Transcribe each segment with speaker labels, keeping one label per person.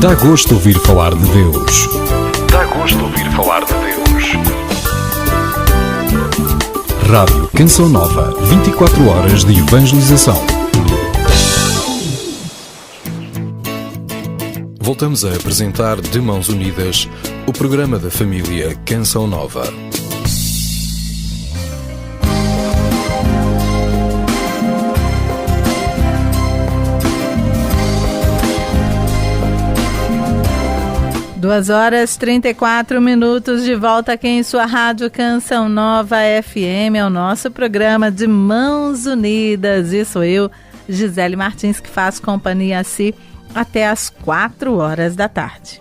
Speaker 1: Dá gosto ouvir falar de Deus. Dá gosto ouvir falar de Deus. Rádio Canção Nova, 24 horas de evangelização. Voltamos a apresentar De Mãos Unidas, o programa da família Canção Nova.
Speaker 2: Duas horas 34 minutos de volta aqui em sua rádio Canção Nova FM, é o nosso programa De Mãos Unidas. E sou eu, Gisele Martins, que faço companhia a si até às 4 horas da tarde.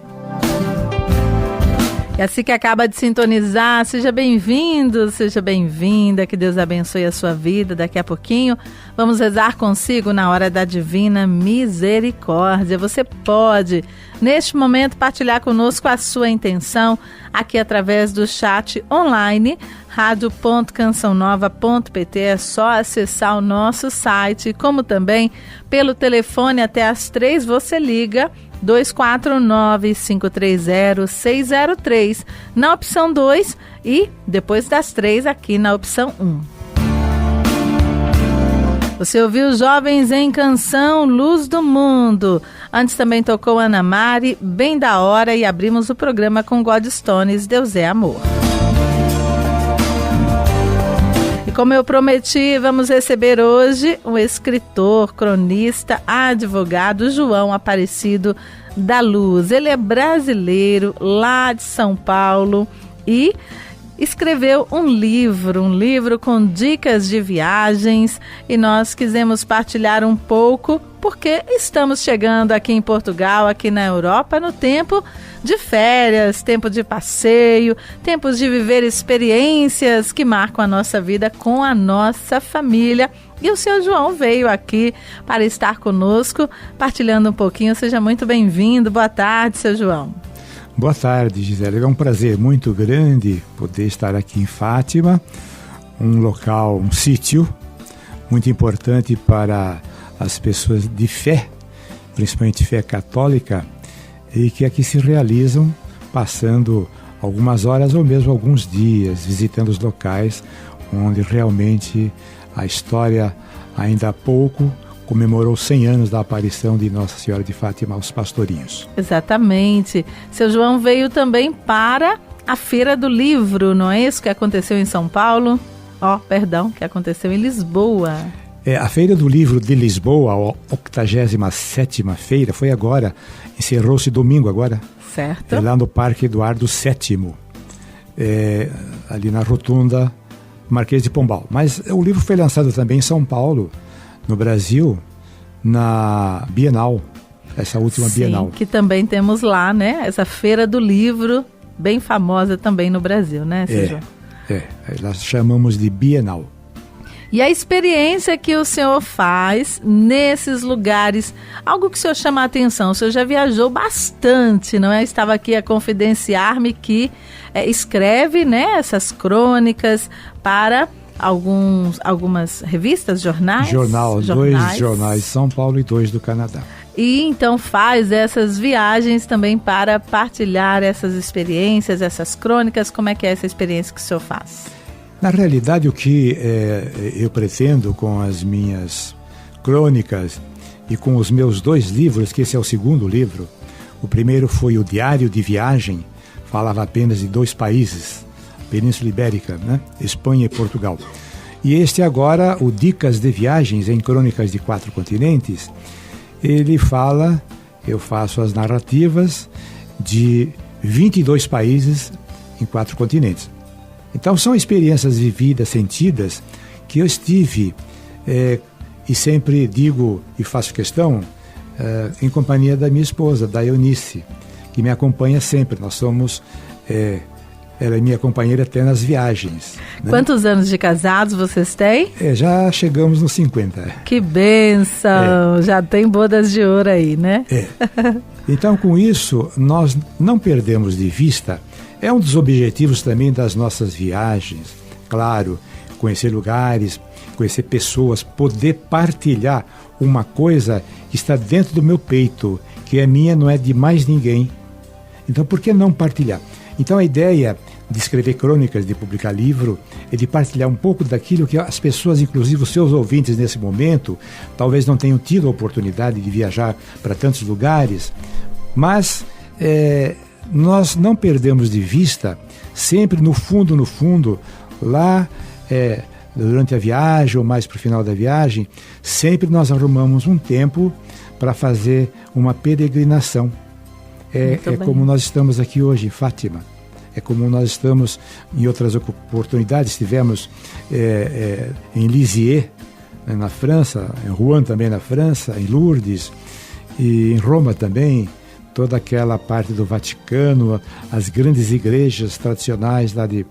Speaker 2: E assim que acaba de sintonizar, seja bem-vindo, seja bem-vinda, que Deus abençoe a sua vida. Daqui a pouquinho vamos rezar consigo na hora da Divina Misericórdia. Você pode, neste momento, partilhar conosco a sua intenção aqui através do chat online, radio.cançãonova.pt. É só acessar o nosso site, como também pelo telefone até às 3 você liga 249-530-603 na opção 2 e depois das 3 aqui na opção 1. Você ouviu Jovens em Canção, Luz do Mundo. Antes também tocou Ana Mari, Bem da Hora, e abrimos o programa com God Stones, Deus é Amor. E como eu prometi, vamos receber hoje o escritor, cronista, advogado João Aparecido da Luz. Ele é brasileiro, lá de São Paulo, e escreveu um livro com dicas de viagens, e nós quisemos partilhar um pouco, porque estamos chegando aqui em Portugal, aqui na Europa, no tempo de férias, tempo de passeio, tempos de viver experiências que marcam a nossa vida com a nossa família. E o seu João veio aqui para estar conosco, partilhando um pouquinho. Seja muito bem-vindo. Boa tarde, seu João.
Speaker 3: Boa tarde, Gisele. É um prazer muito grande poder estar aqui em Fátima, um local, um sítio muito importante para as pessoas de fé, principalmente fé católica, e que aqui se realizam passando algumas horas ou mesmo alguns dias, visitando os locais onde realmente a história, ainda há pouco, comemorou 100 anos da aparição de Nossa Senhora de Fátima aos pastorinhos. Exatamente.
Speaker 2: Seu João veio também para a Feira do Livro, não é isso que aconteceu em São Paulo? Que aconteceu em Lisboa.
Speaker 3: A Feira do Livro de Lisboa, a 87ª feira, foi agora, encerrou-se domingo agora.
Speaker 2: Certo.
Speaker 3: Lá no Parque Eduardo VII, ali na rotunda Marquês de Pombal. Mas o livro foi lançado também em São Paulo, no Brasil, na Bienal, essa última Bienal.
Speaker 2: Que também temos lá, né? Essa Feira do Livro, bem famosa também no Brasil, né, Sérgio?
Speaker 3: Nós chamamos de Bienal.
Speaker 2: E a experiência que o senhor faz nesses lugares, algo que o senhor chama a atenção, o senhor já viajou bastante, não é? Estava aqui a confidenciar-me que escreve, né, essas crônicas para algumas revistas, jornais?
Speaker 3: 2 jornais de São Paulo e 2 do Canadá.
Speaker 2: E então faz essas viagens também para partilhar essas experiências, essas crônicas. Como é que é essa experiência que o senhor faz?
Speaker 3: Na realidade, o que eu pretendo com as minhas crônicas e com os meus 2 livros, que esse é o segundo livro, o primeiro foi o Diário de Viagem, falava apenas de 2 países, Península Ibérica, né? Espanha e Portugal. E este agora, o Dicas de Viagens em Crônicas de 4 Continentes, ele fala, eu faço as narrativas de 22 países em 4 continentes. Então são experiências vividas, sentidas, que eu estive, e sempre digo e faço questão, em companhia da minha esposa, da Eunice, que me acompanha sempre. Nós somos, ela é minha companheira até nas viagens. Né?
Speaker 2: Quantos anos de casados vocês têm?
Speaker 3: Já chegamos nos 50.
Speaker 2: Que bênção! Já tem bodas de ouro aí, né?
Speaker 3: Então, com isso, nós não perdemos de vista. É um dos objetivos também das nossas viagens, claro, conhecer lugares, conhecer pessoas, poder partilhar uma coisa que está dentro do meu peito, que é minha, não é de mais ninguém. Então, por que não partilhar? Então, a ideia de escrever crônicas, de publicar livro, é de partilhar um pouco daquilo que as pessoas, inclusive os seus ouvintes nesse momento, talvez não tenham tido a oportunidade de viajar para tantos lugares, mas nós não perdemos de vista, sempre no fundo, lá durante a viagem ou mais para o final da viagem, sempre nós arrumamos um tempo para fazer uma peregrinação. É como nós estamos aqui hoje em Fátima. É como nós estamos em outras oportunidades. Estivemos em Lisieux, na França, em Rouen também na França, em Lourdes e em Roma também, toda aquela parte do Vaticano, as grandes igrejas tradicionais lá de...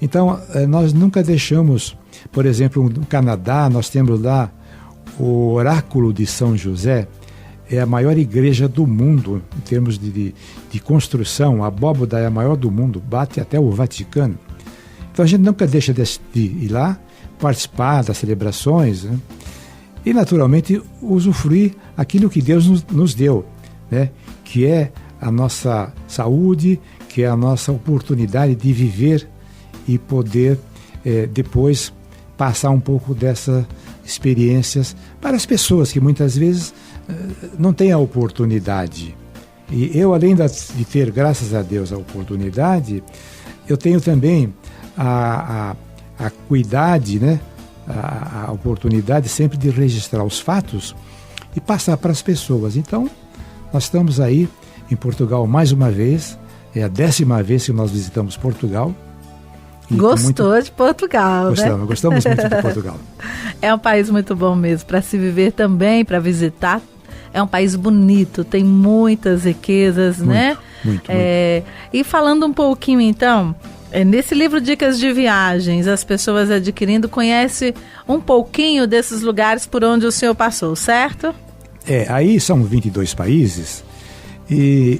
Speaker 3: Então, nós nunca deixamos, por exemplo, no Canadá, nós temos lá o Oráculo de São José, é a maior igreja do mundo em termos de construção. A abóbada é a maior do mundo, bate até o Vaticano. Então a gente nunca deixa de ir lá, participar das celebrações, né? E naturalmente usufruir aquilo que Deus nos deu, né? Que é a nossa saúde, que é a nossa oportunidade de viver e poder depois passar um pouco dessas experiências para as pessoas que muitas vezes não têm a oportunidade. E eu, além de ter, graças a Deus, a oportunidade, eu tenho também a cuidade, né? A oportunidade sempre de registrar os fatos e passar para as pessoas. Então, nós estamos aí em Portugal mais uma vez, é a 10ª vez que nós visitamos Portugal.
Speaker 2: Gostou de Portugal, né?
Speaker 3: Gostamos muito de Portugal.
Speaker 2: É um país muito bom mesmo, para se viver também, para visitar. É um país bonito, tem muitas riquezas, né?
Speaker 3: Muito.
Speaker 2: E falando um pouquinho, então, nesse livro Dicas de Viagens, as pessoas adquirindo, conhecem um pouquinho desses lugares por onde o senhor passou, certo?
Speaker 3: Aí são 22 países e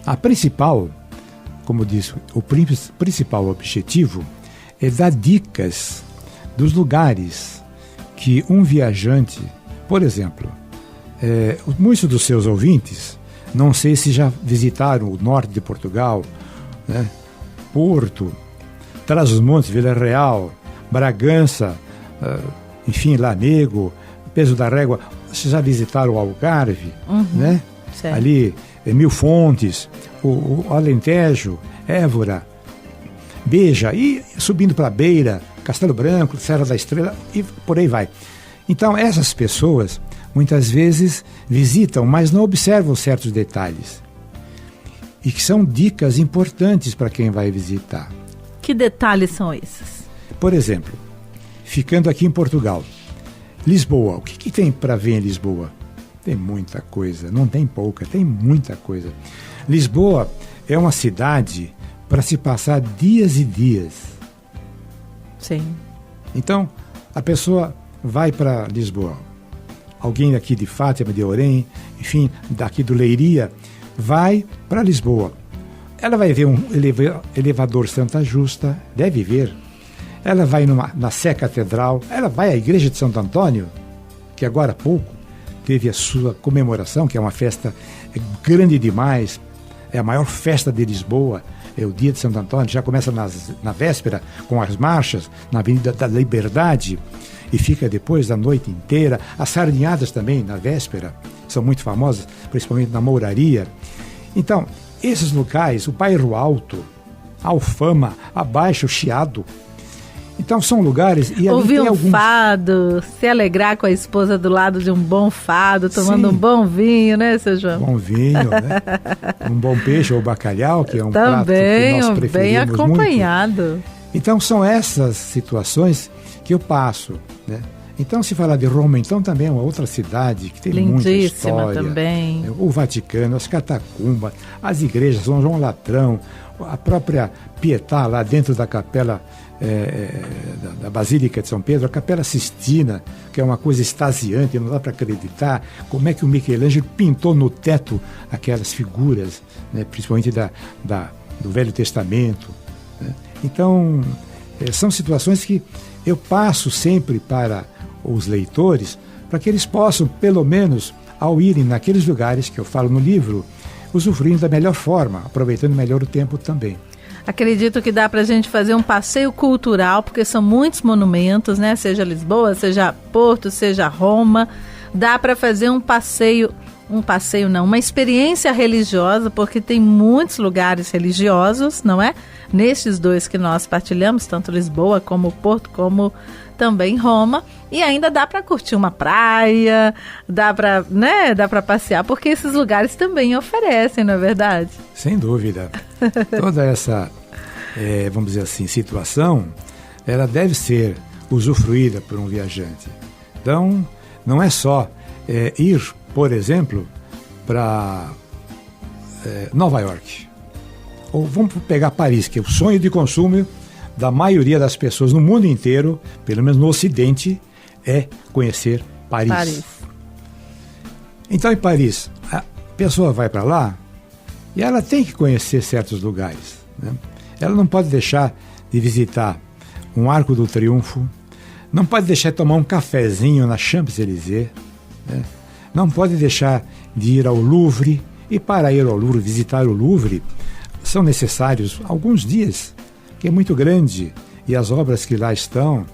Speaker 3: a principal, como disse, o principal objetivo é dar dicas dos lugares que um viajante, por exemplo, muitos dos seus ouvintes, não sei se já visitaram o norte de Portugal, né? Porto, Trás-os-Montes, Vila Real, Bragança, enfim, Lamego, Peso da Régua. Vocês já visitaram o Algarve, né?
Speaker 2: Certo.
Speaker 3: Ali, Mil Fontes, o Alentejo, Évora, Beja, e subindo para a Beira, Castelo Branco, Serra da Estrela, e por aí vai. Então, essas pessoas, muitas vezes, visitam, mas não observam certos detalhes. E que são dicas importantes para quem vai visitar.
Speaker 2: Que detalhes são esses?
Speaker 3: Por exemplo, ficando aqui em Portugal, Lisboa, o que tem para ver em Lisboa? Tem muita coisa, não tem pouca, tem muita coisa. Lisboa é uma cidade para se passar dias e dias.
Speaker 2: Sim.
Speaker 3: Então, a pessoa vai para Lisboa. Alguém aqui de Fátima, de Orem, enfim, daqui do Leiria, vai para Lisboa. Ela vai ver um elevador Santa Justa, deve ver. Ela vai na Sé Catedral, ela vai à Igreja de Santo Antônio, que agora há pouco teve a sua comemoração, que é uma festa grande demais, é a maior festa de Lisboa, é o dia de Santo Antônio, já começa na véspera com as marchas, na Avenida da Liberdade, e fica depois da noite inteira. As sardinhadas também, na véspera, são muito famosas, principalmente na Mouraria. Então, esses locais, o Bairro Alto, a Alfama, a Baixa, o Chiado, então são lugares... E
Speaker 2: ouvir um
Speaker 3: alguns...
Speaker 2: fado, se alegrar com a esposa do lado de um bom fado, tomando
Speaker 3: Sim.
Speaker 2: um bom vinho, né, seu João?
Speaker 3: Bom vinho, né? Um bom peixe ou bacalhau, que é um prato que nós preferimos
Speaker 2: bem acompanhado.
Speaker 3: muito. Então são essas situações que eu passo, né? Então, se falar de Roma, então também é uma outra cidade que tem muita história.
Speaker 2: Também.
Speaker 3: O Vaticano, as catacumbas, as igrejas, São João Latrão, a própria Pietà lá dentro da capela da Basílica de São Pedro, a Capela Sistina, que é uma coisa extasiante, não dá para acreditar como é que o Michelangelo pintou no teto aquelas figuras, né, principalmente do Velho Testamento, né? Então, são situações que eu passo sempre para os leitores, para que eles possam, pelo menos, ao irem naqueles lugares que eu falo no livro, usufruindo da melhor forma, aproveitando melhor o tempo também.
Speaker 2: Acredito que dá para a gente fazer um passeio cultural, porque são muitos monumentos, né? Seja Lisboa, seja Porto, seja Roma. Dá para fazer uma experiência religiosa, porque tem muitos lugares religiosos, não é? Nestes dois que nós partilhamos, tanto Lisboa como Porto, como também Roma. E ainda dá para curtir uma praia, dá para passear, porque esses lugares também oferecem, não é verdade?
Speaker 3: Sem dúvida. Toda essa, vamos dizer assim, situação, ela deve ser usufruída por um viajante. Então, não é só ir, por exemplo, para Nova York. Ou vamos pegar Paris, que é o sonho de consumo da maioria das pessoas no mundo inteiro, pelo menos no Ocidente, é conhecer Paris. Então, em Paris, a pessoa vai para lá e ela tem que conhecer certos lugares, né? Ela não pode deixar de visitar um Arco do Triunfo, não pode deixar de tomar um cafezinho na Champs-Élysées, né? Não pode deixar de ir ao Louvre, e para ir ao Louvre, visitar o Louvre, são necessários alguns dias, que é muito grande, e as obras que lá estão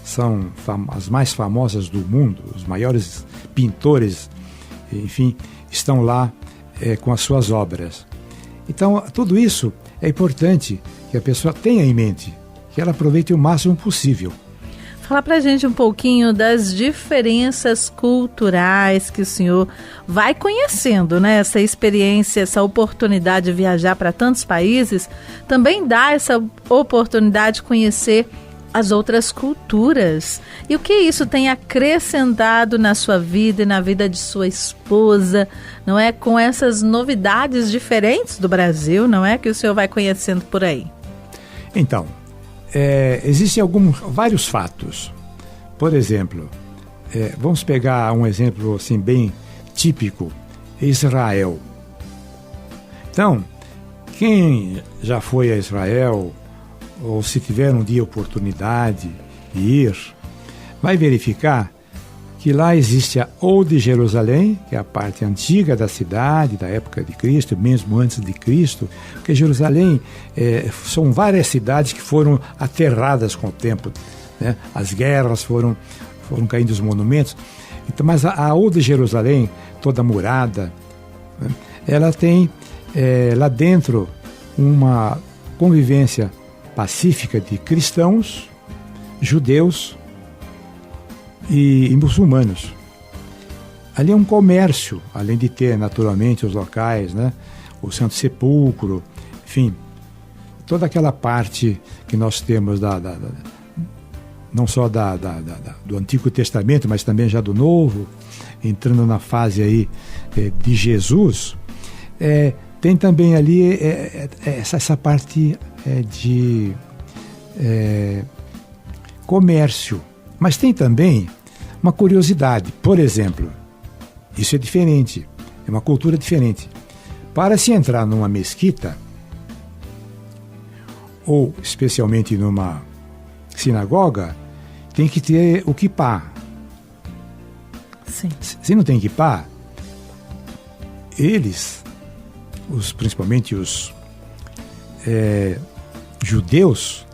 Speaker 3: são as mais famosas do mundo, os maiores pintores, enfim, estão lá com as suas obras. Então, tudo isso é importante que a pessoa tenha em mente, que ela aproveite o máximo possível.
Speaker 2: Fala pra gente um pouquinho das diferenças culturais que o senhor vai conhecendo, né? Essa experiência, essa oportunidade de viajar para tantos países, também dá essa oportunidade de conhecer as outras culturas. E o que isso tem acrescentado na sua vida e na vida de sua esposa, não é? Com essas novidades diferentes do Brasil, não é? Que o senhor vai conhecendo por aí.
Speaker 3: Então, existem vários fatos. Por exemplo, vamos pegar um exemplo assim, bem típico, Israel. Então, quem já foi a Israel, ou se tiver um dia oportunidade de ir, vai verificar que lá existe a Old Jerusalém, que é a parte antiga da cidade, da época de Cristo, mesmo antes de Cristo, porque Jerusalém são várias cidades que foram aterradas com o tempo, né? As guerras foram caindo os monumentos. Então, mas a Old Jerusalém, toda murada, né? Ela tem lá dentro uma convivência pacífica de cristãos, judeus e muçulmanos. Ali é um comércio, além de ter naturalmente os locais, né? O Santo Sepulcro, enfim, toda aquela parte que nós temos não só do Antigo Testamento, mas também já do Novo, entrando na fase aí de Jesus, tem também ali essa parte de comércio. Mas tem também uma curiosidade. Por exemplo, isso é diferente, é uma cultura diferente. Para se entrar numa mesquita, ou especialmente numa sinagoga, tem que ter o kippá.
Speaker 2: Sim.
Speaker 3: Se não tem kippá, eles, principalmente os judeus,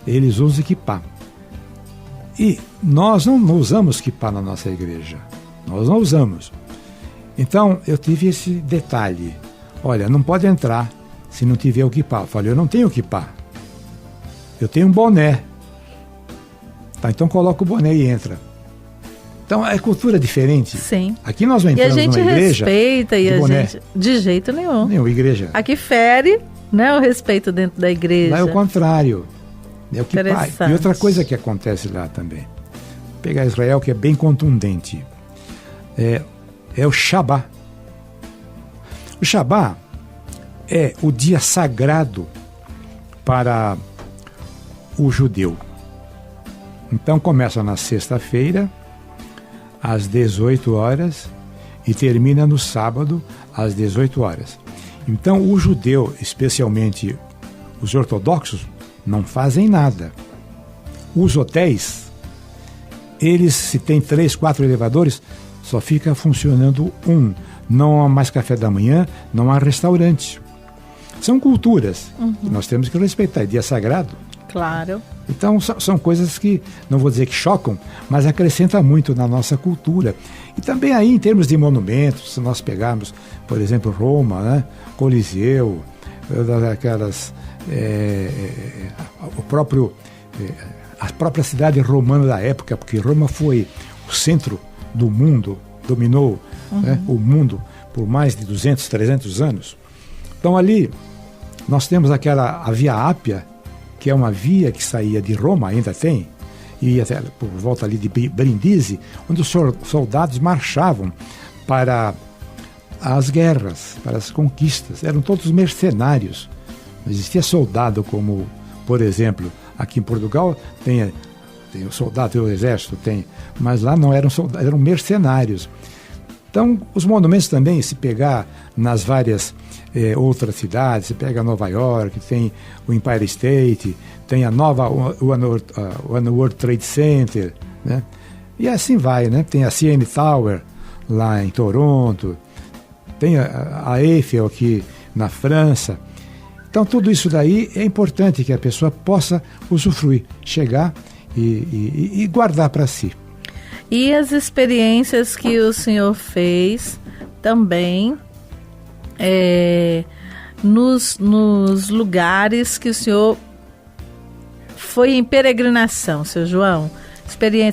Speaker 3: eles usam kippá. E nós não usamos kippá na nossa igreja. Nós não usamos. Então, eu tive esse detalhe. Olha, não pode entrar se não tiver o kippá. Eu falei, eu não tenho kippá. Eu tenho um boné. Tá, então coloca o boné e entra. Então, é cultura diferente.
Speaker 2: Sim.
Speaker 3: Aqui nós não entramos numa igreja.
Speaker 2: E a gente respeita, e a gente... De jeito nenhum.
Speaker 3: Nenhuma igreja.
Speaker 2: Aqui fere, né, o respeito dentro da igreja.
Speaker 3: Lá é o contrário. É o que pai. E outra coisa que acontece lá também. Vou pegar Israel, que é bem contundente. É o Shabá. O Shabá é o dia sagrado para o judeu. Então começa na sexta-feira, às 18 horas, e termina no sábado, às 18 horas. Então o judeu, especialmente os ortodoxos, não fazem nada. Os hotéis, eles, se tem 3, 4 elevadores, só fica funcionando um. Não há mais café da manhã, não há restaurante. São culturas que nós temos que respeitar. É dia sagrado.
Speaker 2: Claro.
Speaker 3: Então, são coisas que, não vou dizer que chocam, mas acrescentam muito na nossa cultura. E também aí, em termos de monumentos, se nós pegarmos, por exemplo, Roma, né? Coliseu, aquelas, a própria cidade romana da época, porque Roma foi o centro do mundo, dominou né, o mundo por mais de 200, 300 anos. Então ali nós temos a Via Ápia, que é uma via que saía de Roma, ainda tem, e até por volta ali de Brindisi, onde os soldados marchavam para as guerras, para as conquistas. Eram todos mercenários. Não existia soldado como, por exemplo, aqui em Portugal tem o soldado, tem o exército, mas lá não eram soldados, eram mercenários. Então, os monumentos também, se pegar nas várias outras cidades, se pega Nova York, tem o Empire State, tem a nova One World Trade Center, né? E assim vai, né? Tem a CN Tower lá em Toronto, tem a Eiffel aqui na França. Então, tudo isso daí é importante que a pessoa possa usufruir, chegar e guardar para si.
Speaker 2: E as experiências que o senhor fez também nos lugares que o senhor foi em peregrinação, seu João.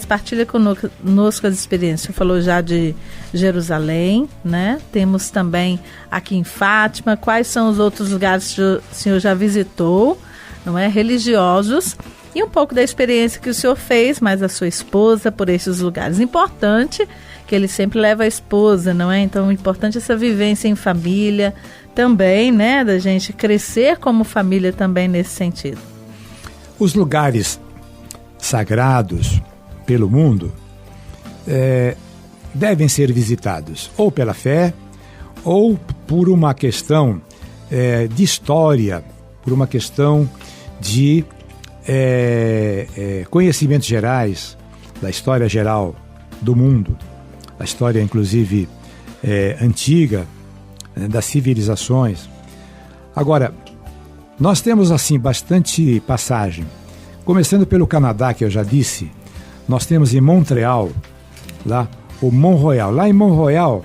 Speaker 2: Partilha conosco as experiências. O senhor falou já de Jerusalém, né? Temos também aqui em Fátima. Quais são os outros lugares que o senhor já visitou, não é? Religiosos. E um pouco da experiência que o senhor fez, mas a sua esposa, por esses lugares. Importante que ele sempre leva a esposa, não é? Então, importante essa vivência em família também, né? Da gente crescer como família também nesse sentido.
Speaker 3: Os lugares sagrados pelo mundo devem ser visitados ou pela fé ou por uma questão de história, por uma questão de conhecimentos gerais da história geral do mundo, da história inclusive antiga, das civilizações. Agora, nós temos assim bastante passagem. Começando pelo Canadá, que eu já disse, nós temos em Montreal, lá, o Mont Royal. Lá em Mont Royal,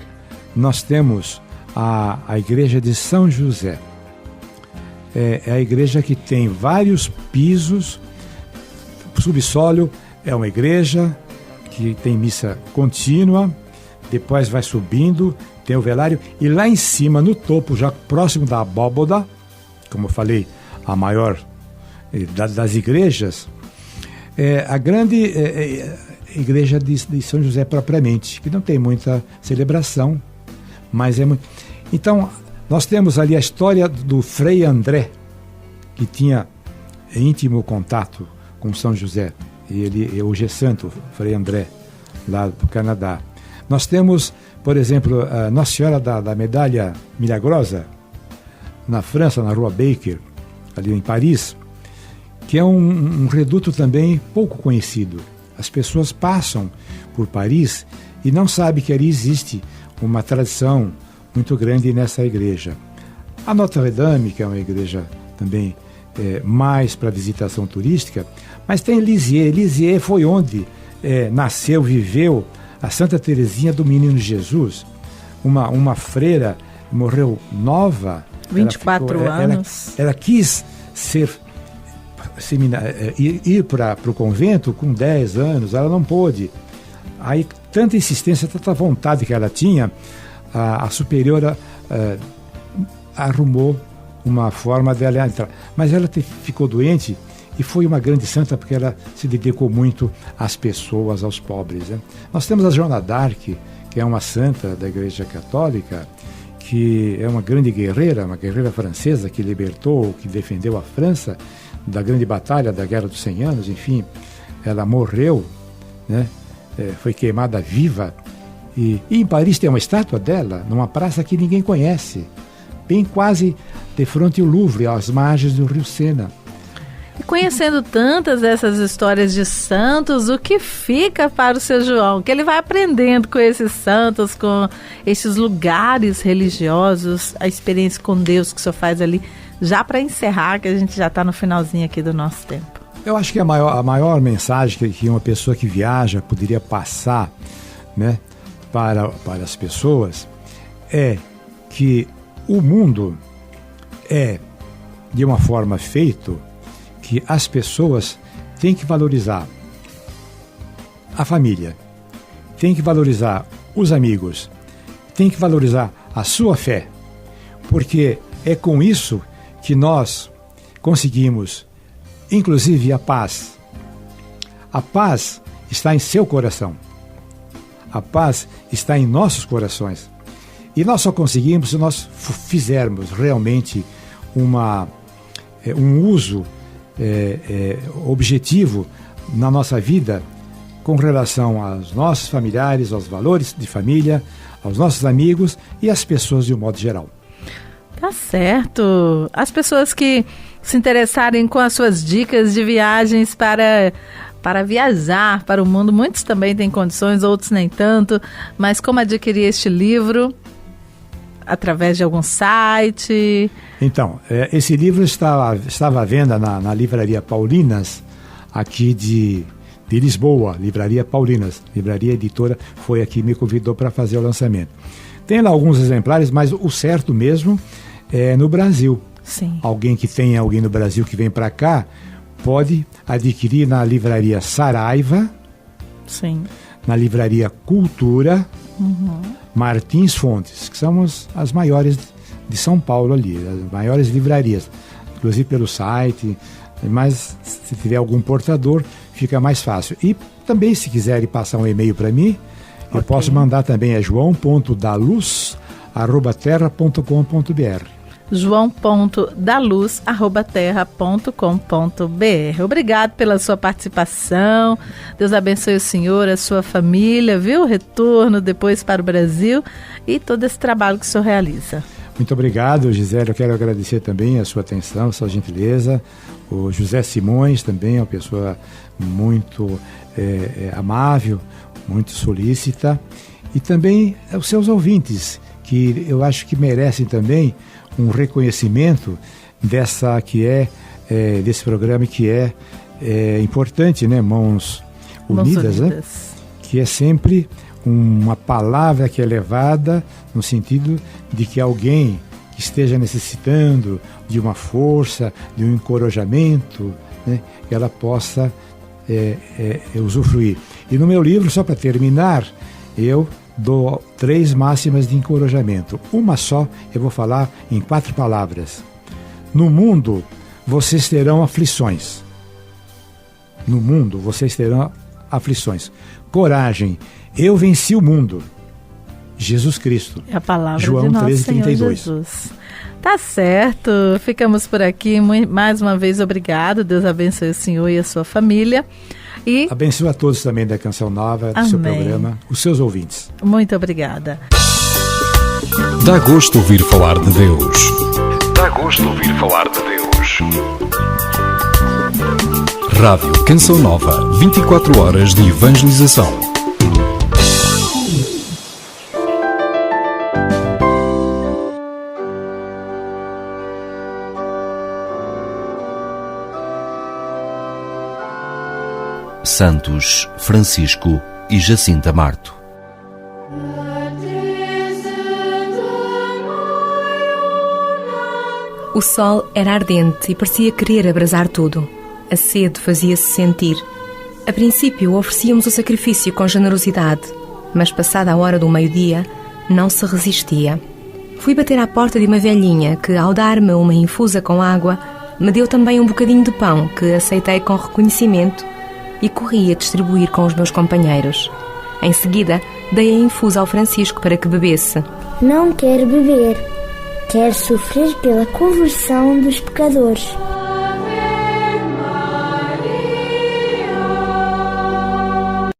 Speaker 3: nós temos a igreja de São José. É a igreja que tem vários pisos. O subsolo é uma igreja que tem missa contínua, depois vai subindo, tem o velário, e lá em cima, no topo, já próximo da abóboda, como eu falei, a maior das igrejas, a grande igreja de São José propriamente, que não tem muita celebração, mas é muito... Então, nós temos ali a história do Frei André, que tinha íntimo contato com São José, e ele hoje é santo, Frei André, lá do Canadá. Nós temos, por exemplo, a Nossa Senhora da Medalha Milagrosa, na França, na Rua Baker, ali em Paris, que é um reduto também pouco conhecido. As pessoas passam por Paris e não sabem que ali existe uma tradição muito grande nessa igreja. A Notre Dame, que é uma igreja também mais para visitação turística, mas tem Lisieux. Lisieux foi onde nasceu, viveu a Santa Teresinha do Menino Jesus, uma freira, morreu nova.
Speaker 2: 24 anos.
Speaker 3: Ela quis ir para o convento com 10 anos, ela não pôde. Aí, tanta insistência, tanta vontade que ela tinha, a superiora arrumou uma forma dela entrar. Mas ela ficou doente e foi uma grande santa porque ela se dedicou muito às pessoas, aos pobres, né? Nós temos a Joana d'Arc, que é uma santa da Igreja Católica, que é uma grande guerreira, uma guerreira francesa que libertou, que defendeu a França da grande batalha da Guerra dos 100 Anos, enfim, ela morreu, né? Foi queimada viva, e em Paris tem uma estátua dela, numa praça que ninguém conhece, bem quase de frente ao Louvre, às margens do Rio Sena.
Speaker 2: E conhecendo tantas dessas histórias de santos, o que fica para o seu João? O que ele vai aprendendo com esses santos, com esses lugares religiosos, a experiência com Deus que o senhor faz ali, já para encerrar, que a gente já está no finalzinho aqui do nosso tempo.
Speaker 3: Eu acho que a maior mensagem que uma pessoa que viaja poderia passar, né, para as pessoas é que o mundo é, de uma forma, feito que as pessoas têm que valorizar a família, têm que valorizar os amigos, têm que valorizar a sua fé, porque é com isso que nós conseguimos, inclusive, a paz. A paz está em seu coração. A paz está em nossos corações. E nós só conseguimos se nós fizermos realmente um uso objetivo na nossa vida com relação aos nossos familiares, aos valores de família, aos nossos amigos e às pessoas de um modo geral.
Speaker 2: Tá certo. As pessoas que se interessarem com as suas dicas de viagens para viajar para o mundo, muitos também têm condições, outros nem tanto, mas como adquirir este livro? Através de algum site? Então,
Speaker 3: esse livro estava à venda na Livraria Paulinas, aqui de Lisboa, Livraria Paulinas. Livraria Editora foi aqui, me convidou para fazer o lançamento. Tem lá alguns exemplares, mas o certo mesmo é no Brasil.
Speaker 2: Sim.
Speaker 3: Alguém no Brasil que vem para cá, pode adquirir na Livraria Saraiva,
Speaker 2: sim,
Speaker 3: na Livraria Cultura, Martins Fontes, que são as maiores de São Paulo ali, as maiores livrarias, inclusive pelo site, mas se tiver algum portador, fica mais fácil. E também, se quiserem passar um e-mail para mim, eu posso mandar também, joão.daluz@terra.com.br.
Speaker 2: joão.daluz@terra.com.br. Obrigado pela sua participação. Deus abençoe o senhor, a sua família, viu? Retorno depois para o Brasil e todo esse trabalho que o senhor realiza.
Speaker 3: Muito obrigado, Gisele. Eu quero agradecer também a sua atenção, a sua gentileza. O José Simões também é uma pessoa muito amável, muito solícita. E também os seus ouvintes, que eu acho que merecem também um reconhecimento desse programa que é importante, né? Mãos Unidas, né? Que é sempre uma palavra que é levada no sentido de que alguém que esteja necessitando de uma força, de um encorajamento, né? Que ela possa usufruir. E no meu livro, só para terminar, eu dou 3 máximas de encorajamento. Uma só, eu vou falar em 4 palavras. No mundo, vocês terão aflições. No mundo, vocês terão aflições. Coragem, eu venci o mundo. Jesus Cristo.
Speaker 2: É a palavra
Speaker 3: João
Speaker 2: de nosso
Speaker 3: 13:32.
Speaker 2: Senhor Jesus. Tá certo, ficamos por aqui. Mais uma vez, obrigado. Deus abençoe o senhor e a sua família. E
Speaker 3: abençoe a todos também da Canção Nova, do seu programa, os seus ouvintes.
Speaker 2: Muito obrigada.
Speaker 1: Dá gosto ouvir falar de Deus. Dá gosto ouvir falar de Deus. Rádio Canção Nova, 24 horas de evangelização. Santos, Francisco e Jacinta Marto.
Speaker 4: O sol era ardente e parecia querer abrasar tudo. A sede fazia-se sentir. A princípio oferecíamos o sacrifício com generosidade, mas passada a hora do meio-dia, não se resistia. Fui bater à porta de uma velhinha que, ao dar-me uma infusa com água, me deu também um bocadinho de pão que aceitei com reconhecimento e corri a distribuir com os meus companheiros. Em seguida, dei a infusa ao Francisco para que bebesse.
Speaker 5: Não quero beber. Quero sofrer pela conversão dos pecadores.